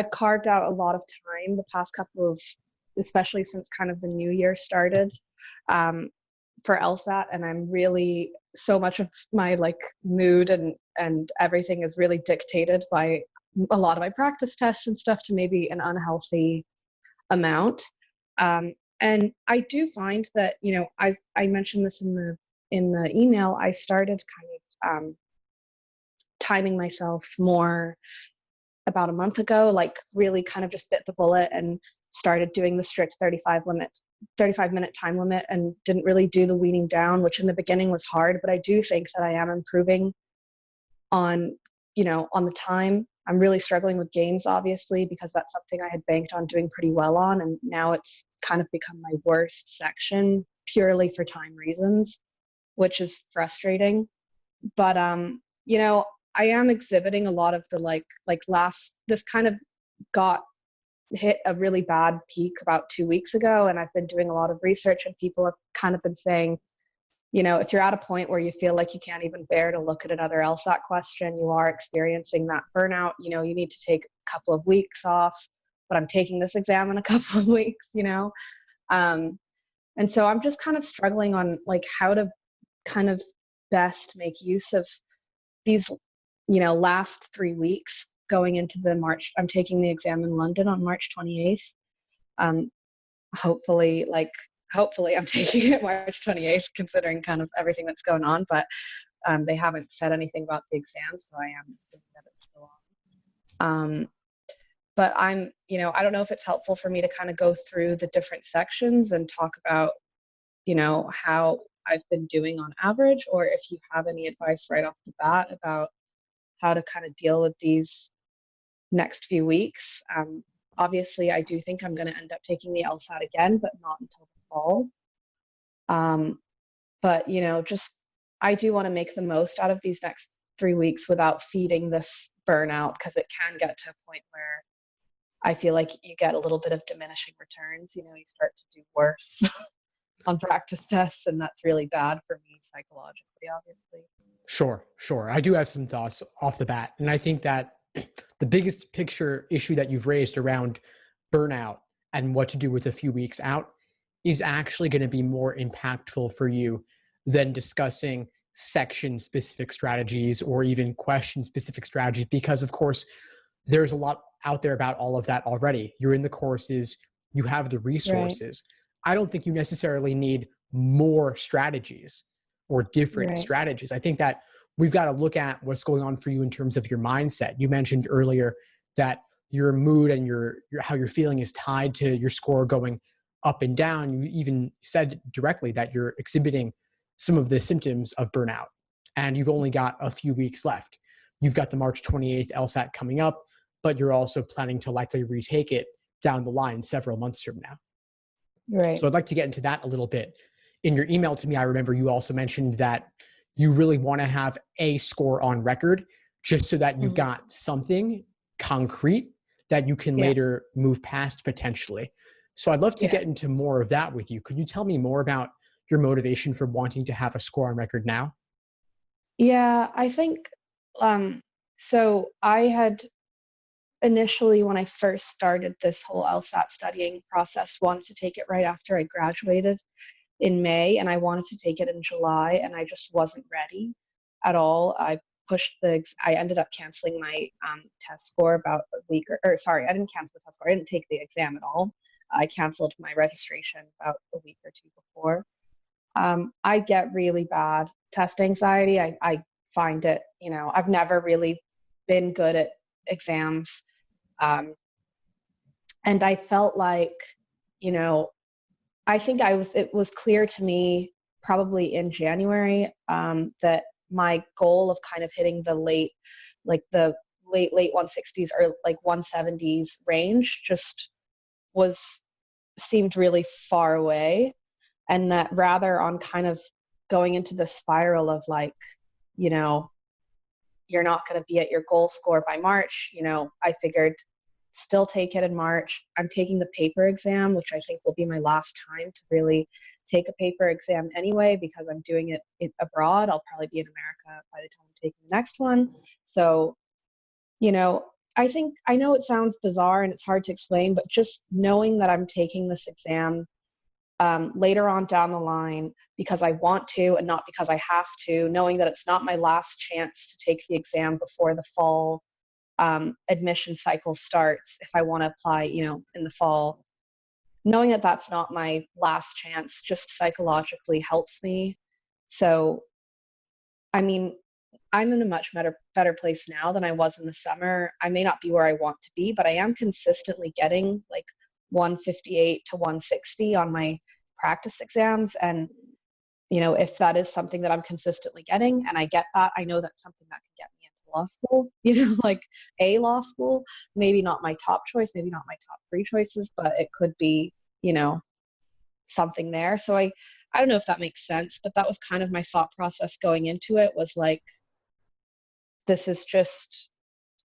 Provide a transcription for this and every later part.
I've carved out a lot of time the past couple of, especially since kind of the new year started, for LSAT, and I'm really, so much of my like mood and everything is really dictated by a lot of my practice tests and stuff to maybe an unhealthy amount. And I do find that, I mentioned this in the email. I started kind of timing myself more about a month ago, like really kind of just bit the bullet and started doing the strict 35-minute time limit, and didn't really do the weaning down, which in the beginning was hard, but I do think that I am improving on, on the time. I'm really struggling with games, obviously, because that's something I had banked on doing pretty well on, and now it's kind of become my worst section purely for time reasons, which is frustrating. But I am exhibiting a lot of the this kind of got hit a really bad peak about 2 weeks ago, and I've been doing a lot of research, and people have kind of been saying, if you're at a point where you feel like you can't even bear to look at another LSAT question, you are experiencing that burnout, you need to take a couple of weeks off, but I'm taking this exam in a couple of weeks, and so I'm just kind of struggling on like how to kind of best make use of these, last 3 weeks going into the March. I'm taking the exam in London on March 28th. Hopefully I'm taking it March 28th, considering kind of everything that's going on, but they haven't said anything about the exam, so I am assuming that it's still on. But I'm, I don't know if it's helpful for me to kind of go through the different sections and talk about, how I've been doing on average, or if you have any advice right off the bat about how to kind of deal with these next few weeks. Obviously, I do think I'm going to end up taking the LSAT again, but not until the fall. But, I do want to make the most out of these next 3 weeks without feeding this burnout, because it can get to a point where I feel like you get a little bit of diminishing returns. You start to do worse on practice tests, and that's really bad for me psychologically, obviously. Sure. I do have some thoughts off the bat. And I think that the biggest picture issue that you've raised around burnout and what to do with a few weeks out is actually going to be more impactful for you than discussing section specific strategies or even question specific strategies, because of course there's a lot out there about all of that already. You're in the courses, you have the resources. Right. I don't think you necessarily need more strategies or different strategies. I think that we've got to look at what's going on for you in terms of your mindset. You mentioned earlier that your mood and your how you're feeling is tied to your score going up and down. You even said directly that you're exhibiting some of the symptoms of burnout, and you've only got a few weeks left. You've got the March 28th LSAT coming up, but you're also planning to likely retake it down the line several months from now. Right. So I'd like to get into that a little bit. In your email to me, I remember you also mentioned that you really want to have a score on record, just so that you've got something concrete that you can later move past potentially. So I'd love to get into more of that with you. Could you tell me more about your motivation for wanting to have a score on record now? Yeah, I think, so I had initially, when I first started this whole LSAT studying process, wanted to take it right after I graduated in May, and I wanted to take it in July, and I just wasn't ready at all. I ended up canceling my test score about a week, sorry, I didn't cancel the test score. I didn't take the exam at all. I canceled my registration about a week or two before. I get really bad test anxiety. I find it, I've never really been good at exams. And I felt like, I think it was clear to me probably in January that my goal of kind of hitting the late 160s or like 170s range just seemed really far away. And that rather on kind of going into the spiral of like, you're not going to be at your goal score by March, I figured still take it in March. I'm taking the paper exam, which I think will be my last time to really take a paper exam anyway, because I'm doing it abroad. I'll probably be in America by the time I'm taking the next one. So, I think, I know it sounds bizarre and it's hard to explain, but just knowing that I'm taking this exam later on down the line because I want to and not because I have to, knowing that it's not my last chance to take the exam before the fall admission cycle starts if I want to apply, in the fall. Knowing that that's not my last chance just psychologically helps me. So, I mean, I'm in a much better place now than I was in the summer. I may not be where I want to be, but I am consistently getting like 158 to 160 on my practice exams. And, if that is something that I'm consistently getting and I get that, I know that's something that can get me into law school, like a law school, maybe not my top choice, maybe not my top three choices, but it could be, something there. So I don't know if that makes sense, but that was kind of my thought process going into it, was like, this is just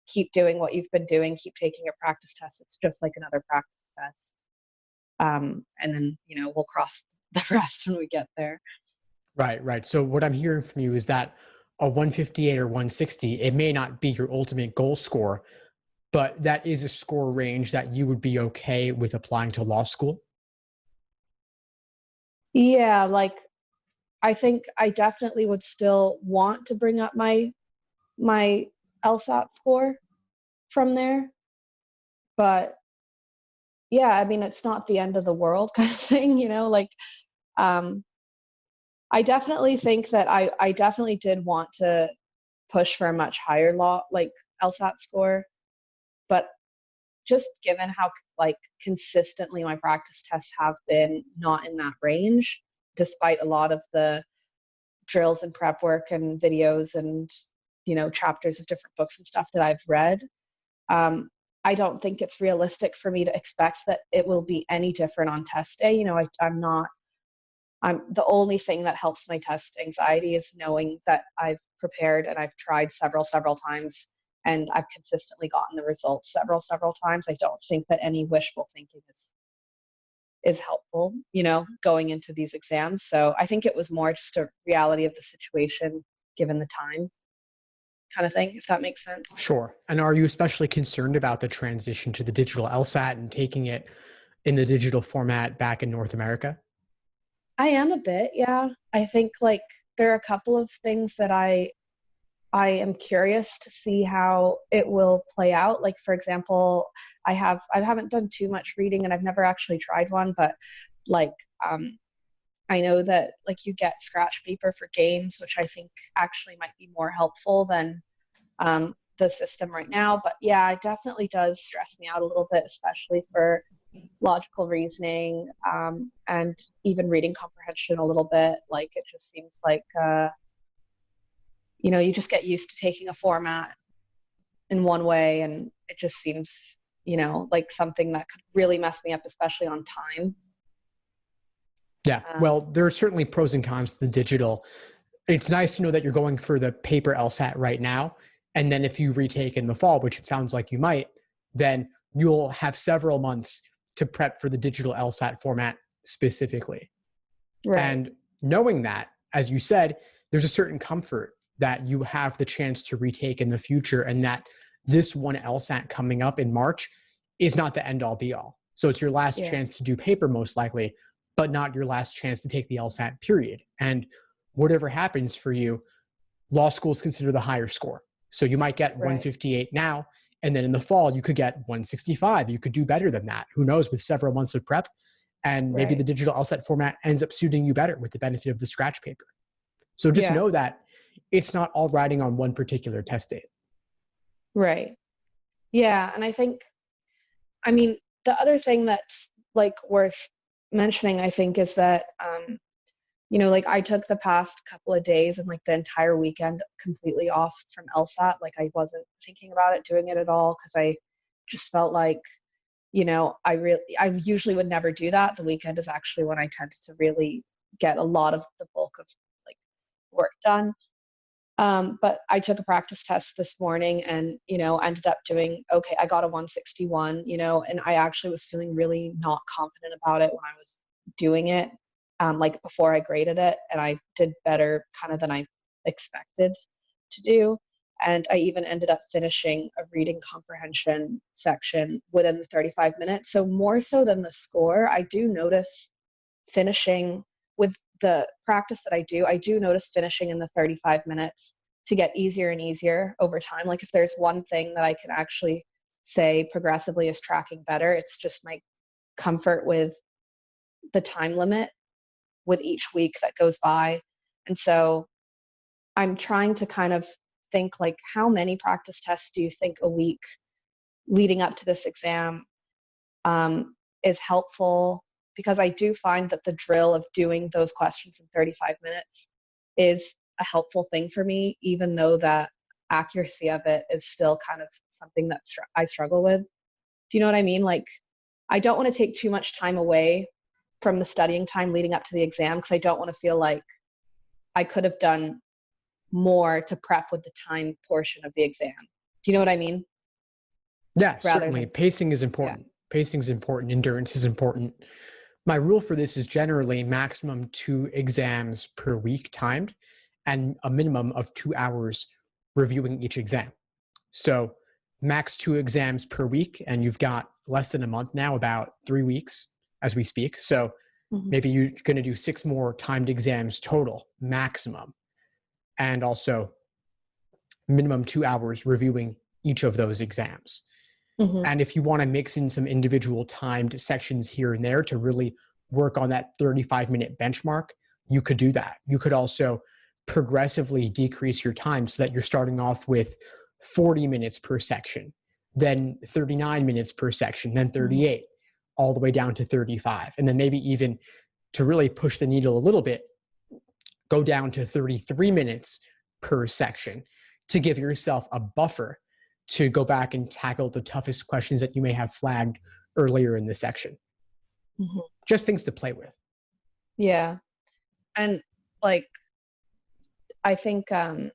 keep doing what you've been doing, keep taking your practice tests. It's just like another practice test. And then, we'll cross the rest when we get there. Right, right. So what I'm hearing from you is that a 158 or 160, it may not be your ultimate goal score, but that is a score range that you would be okay with applying to law school. Yeah, like I think I definitely would still want to bring up my LSAT score from there, but yeah, I mean, it's not the end of the world kind of thing, like um I definitely think that I definitely did want to push for a much higher like LSAT score, but just given how like consistently my practice tests have been not in that range, despite a lot of the drills and prep work and videos and chapters of different books and stuff that I've read, I don't think it's realistic for me to expect that it will be any different on test day. I'm the only thing that helps my test anxiety is knowing that I've prepared and I've tried several times and I've consistently gotten the results several times. I don't think that any wishful thinking is helpful, going into these exams. So I think it was more just a reality of the situation given the time kind of thing, if that makes sense. Sure. And are you especially concerned about the transition to the digital LSAT and taking it in the digital format back in North America? I am a bit, yeah. I think like there are a couple of things that I am curious to see how it will play out. Like, for example, I haven't done too much reading and I've never actually tried one, but like I know that like you get scratch paper for games, which I think actually might be more helpful than the system right now. But yeah, it definitely does stress me out a little bit, especially for logical reasoning and even reading comprehension a little bit. Like it just seems like you just get used to taking a format in one way, and it just seems like something that could really mess me up, especially on time. Yeah. Well, there are certainly pros and cons to the digital. It's nice to know that you're going for the paper LSAT right now. And then if you retake in the fall, which it sounds like you might, then you'll have several months to prep for the digital LSAT format specifically. Right. And knowing that, as you said, there's a certain comfort that you have the chance to retake in the future, and that this one LSAT coming up in March is not the end all be all. So it's your last Yeah. chance to do paper, most likely, but not your last chance to take the LSAT, period. And whatever happens for you, law schools consider the higher score. So you might get Right. 158 now, and then in the fall, you could get 165. You could do better than that. Who knows, with several months of prep. And maybe Right. the digital LSAT format ends up suiting you better with the benefit of the scratch paper. So just Yeah. know that it's not all riding on one particular test date. Right. Yeah. And I mean, the other thing that's like worth mentioning, I think, is that, like I took the past couple of days and like the entire weekend completely off from LSAT. Like I wasn't thinking about it, doing it at all, because I just felt like, I usually would never do that. The weekend is actually when I tend to really get a lot of the bulk of like work done. But I took a practice test this morning and, ended up doing okay. I got a 161, and I actually was feeling really not confident about it when I was doing it, like before I graded it, and I did better kind of than I expected to do. And I even ended up finishing a reading comprehension section within the 35 minutes. So more so than the score, I do notice finishing with the practice that I do notice finishing in the 35 minutes to get easier and easier over time. Like if there's one thing that I can actually say progressively is tracking better, it's just my comfort with the time limit with each week that goes by. And so I'm trying to kind of think like, how many practice tests do you think a week leading up to this exam is helpful? Because I do find that the drill of doing those questions in 35 minutes is a helpful thing for me, even though that accuracy of it is still kind of something that I struggle with. Do you know what I mean? Like, I don't want to take too much time away from the studying time leading up to the exam, because I don't want to feel like I could have done more to prep with the time portion of the exam. Do you know what I mean? Yeah, certainly. Pacing is important. Yeah. Pacing is important. Endurance is important. My rule for this is generally maximum 2 exams per week timed and a minimum of 2 hours reviewing each exam. So max 2 exams per week, and you've got less than a month now, about 3 weeks as we speak. So maybe you're going to do 6 more timed exams total, maximum. And also minimum 2 hours reviewing each of those exams. And if you want to mix in some individual timed sections here and there to really work on that 35-minute benchmark, you could do that. You could also progressively decrease your time so that you're starting off with 40 minutes per section, then 39 minutes per section, then 38, all the way down to 35. And then maybe even to really push the needle a little bit, go down to 33 minutes per section to give yourself a buffer to go back and tackle the toughest questions that you may have flagged earlier in the section. Just things to play with. Yeah. And like, I think, oh, sorry,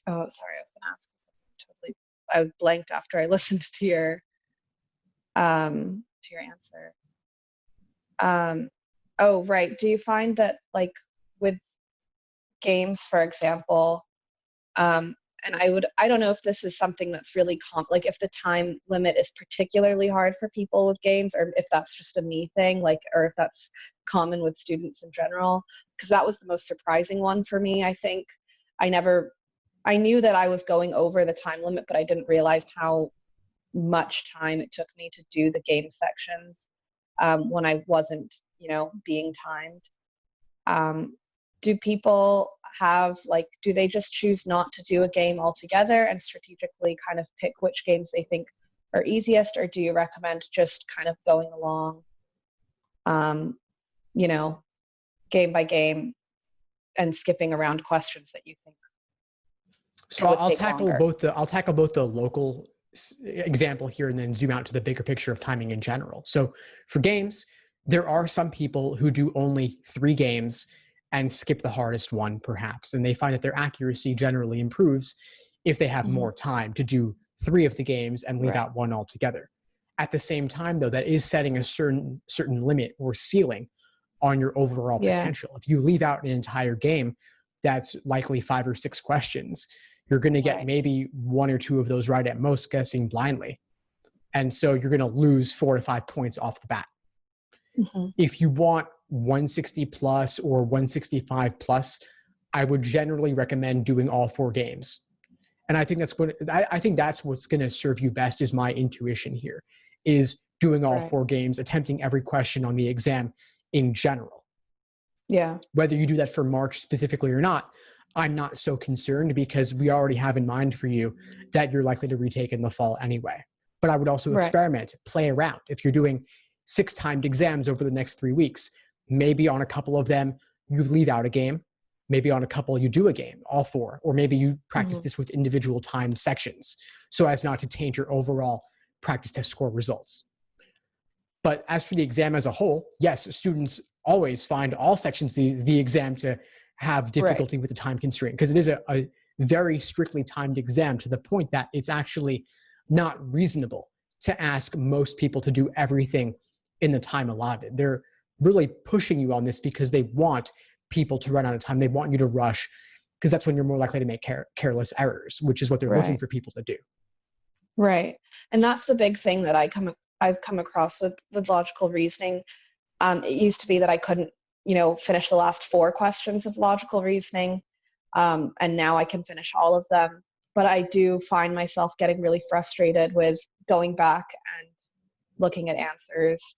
I was going to ask something I blanked after I listened to your answer. Oh, right. Do you find that like with games, for example, and I don't know if this is something that's really like if the time limit is particularly hard for people with games, or if that's just a me thing, like, or if that's common with students in general, because that was the most surprising one for me. I think I knew that I was going over the time limit, but I didn't realize how much time it took me to do the game sections when I wasn't, being timed. Do people have do they just choose not to do a game altogether and strategically kind of pick which games they think are easiest, or do you recommend just kind of going along, game by game and skipping around questions that you think? So I'll tackle both the local example here and then zoom out to the bigger picture of timing in general. So for games, there are some people who do only 3 games and skip the hardest one, perhaps. And they find that their accuracy generally improves if they have more time to do 3 of the games and leave out 1 altogether. At the same time, though, that is setting a certain limit or ceiling on your overall potential. If you leave out an entire game, that's likely 5 or 6 questions. You're going to get maybe 1 or 2 of those right at most, guessing blindly. And so you're going to lose 4 to 5 points off the bat. If you want 160 plus or 165 plus, I would generally recommend doing all 4 games. And I think that's what's going to serve you best, is my intuition here, is doing all 4 games, attempting every question on the exam in general. Yeah. Whether you do that for March specifically or not, I'm not so concerned, because we already have in mind for you that you're likely to retake in the fall anyway. But I would also experiment, play around. If you're doing 6 timed exams over the next 3 weeks, maybe on a couple of them you leave out a game, maybe on a couple you do a game, all 4, or maybe you practice this with individual timed sections so as not to taint your overall practice test score results. But as for the exam as a whole, yes, students always find all sections the exam to have difficulty with the time constraint, because it is a very strictly timed exam, to the point that it's actually not reasonable to ask most people to do everything in the time allotted. They're really pushing you on this because they want people to run out of time. They want you to rush. because that's when you're more likely to make careless errors, which is what they're looking Right. for people to do. Right. And that's the big thing that I've come across with logical reasoning. It used to be that I couldn't, finish the last 4 questions of logical reasoning. And now I can finish all of them. But I do find myself getting really frustrated with going back and looking at answers.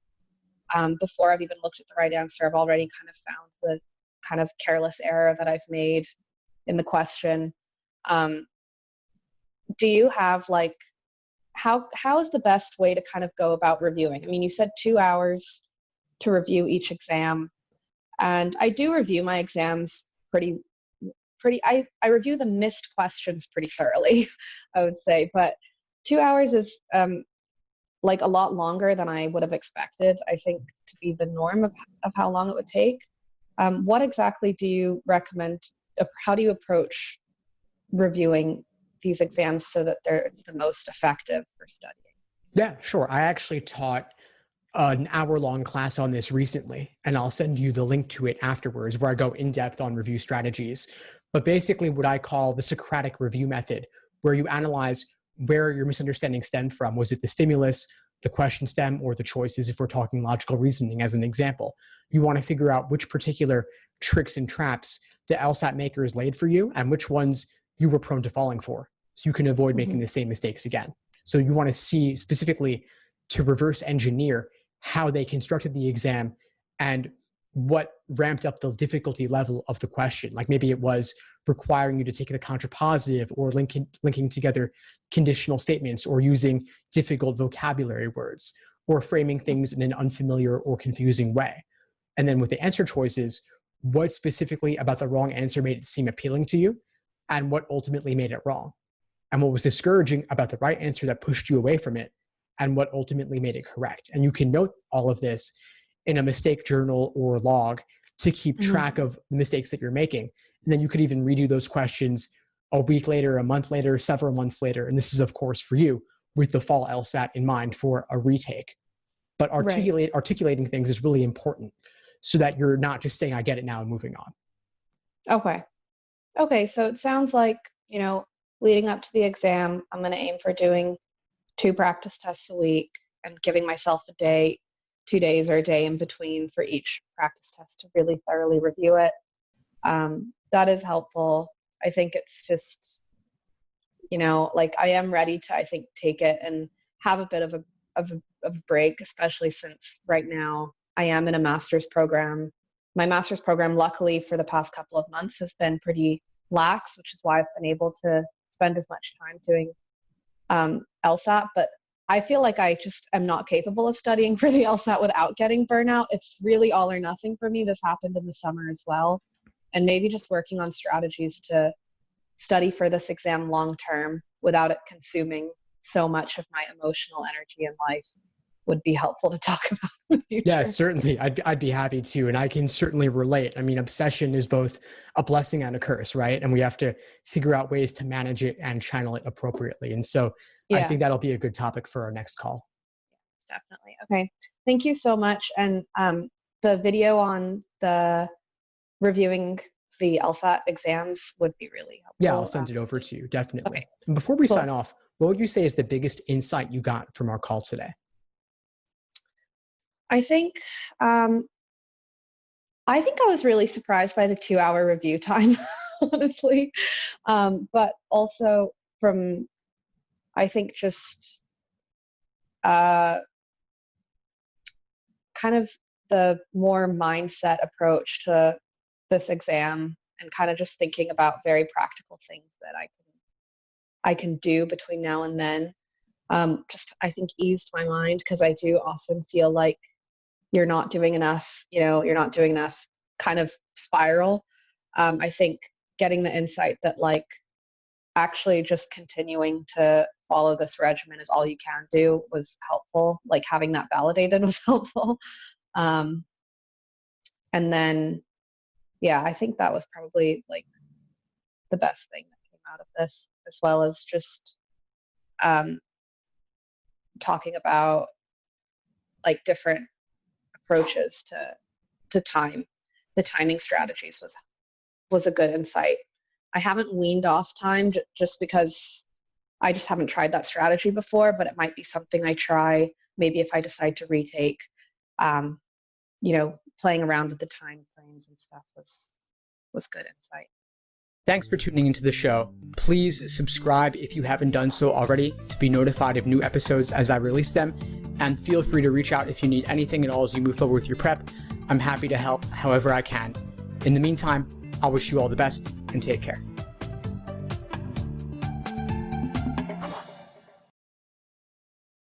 Before I've even looked at the right answer, I've already kind of found the kind of careless error that I've made in the question. Um, do you have like, how is the best way to kind of go about reviewing? I mean, you said 2 hours to review each exam, and I do review my exams I review the missed questions pretty thoroughly, I would say, but 2 hours is like a lot longer than I would have expected, I think, to be the norm of how long it would take. What exactly do you recommend? How do you approach reviewing these exams so that it's the most effective for studying? Yeah, sure. I actually taught an hour-long class on this recently, and I'll send you the link to it afterwards, where I go in depth on review strategies. But basically what I call the Socratic review method, where you analyze where your misunderstanding stemmed from. Was it the stimulus, the question stem, or the choices, if we're talking logical reasoning as an example? You want to figure out which particular tricks and traps the LSAT makers laid for you and which ones you were prone to falling for, so you can avoid making the same mistakes again. So you want to see specifically to reverse engineer how they constructed the exam and what ramped up the difficulty level of the question. Like maybe it was requiring you to take the contrapositive, or linking together conditional statements, or using difficult vocabulary words, or framing things in an unfamiliar or confusing way. And then with the answer choices, what specifically about the wrong answer made it seem appealing to you, and what ultimately made it wrong, and what was discouraging about the right answer that pushed you away from it, and what ultimately made it correct. And you can note all of this in a mistake journal or log to keep track of the mistakes that you're making. And then you could even redo those questions a week later, a month later, several months later. And this is, of course, for you with the fall LSAT in mind for a retake. But articulating things is really important, so that you're not just saying, I get it now, and moving on. Okay. So it sounds like, leading up to the exam, I'm going to aim for doing 2 practice tests a week and giving myself a day, 2 days, or a day in between for each practice test to really thoroughly review it. That is helpful. I think it's just, like I am ready to, I think, take it and have a bit of a break, especially since right now I am in a master's program. My master's program, luckily, for the past couple of months has been pretty lax, which is why I've been able to spend as much time doing LSAT. But I feel like I just am not capable of studying for the LSAT without getting burnout. It's really all or nothing for me. This happened in the summer as well. And maybe just working on strategies to study for this exam long term without it consuming so much of my emotional energy in life would be helpful to talk about in the future. Yeah, certainly. I'd be happy to. And I can certainly relate. I mean, obsession is both a blessing and a curse, right? And we have to figure out ways to manage it and channel it appropriately. And so I think that'll be a good topic for our next call. Definitely. Okay. Thank you so much. And the video on the reviewing the LSAT exams would be really helpful. Yeah, I'll send it over to you. Definitely. Okay. And before we sign off, what would you say is the biggest insight you got from our call today? I think I was really surprised by the 2-hour review time, honestly. But also from, I think, just kind of the more mindset approach to this exam, and kind of just thinking about very practical things that I can do between now and then. Just, I think, eased my mind, because I do often feel like you're not doing enough, you're not doing enough kind of spiral. I think getting the insight that like actually just continuing to follow this regimen is all you can do was helpful. Like having that validated was helpful. And then, yeah, I think that was probably like the best thing that came out of this, as well as just talking about like different approaches to time. The timing strategies was a good insight. I haven't weaned off time just because I just haven't tried that strategy before, but it might be something I try maybe if I decide to retake. Playing around with the time frames and stuff was good insight. Thanks for tuning into the show. Please subscribe if you haven't done so already to be notified of new episodes as I release them. And feel free to reach out if you need anything at all as you move forward with your prep. I'm happy to help however I can. In the meantime, I'll wish you all the best and take care.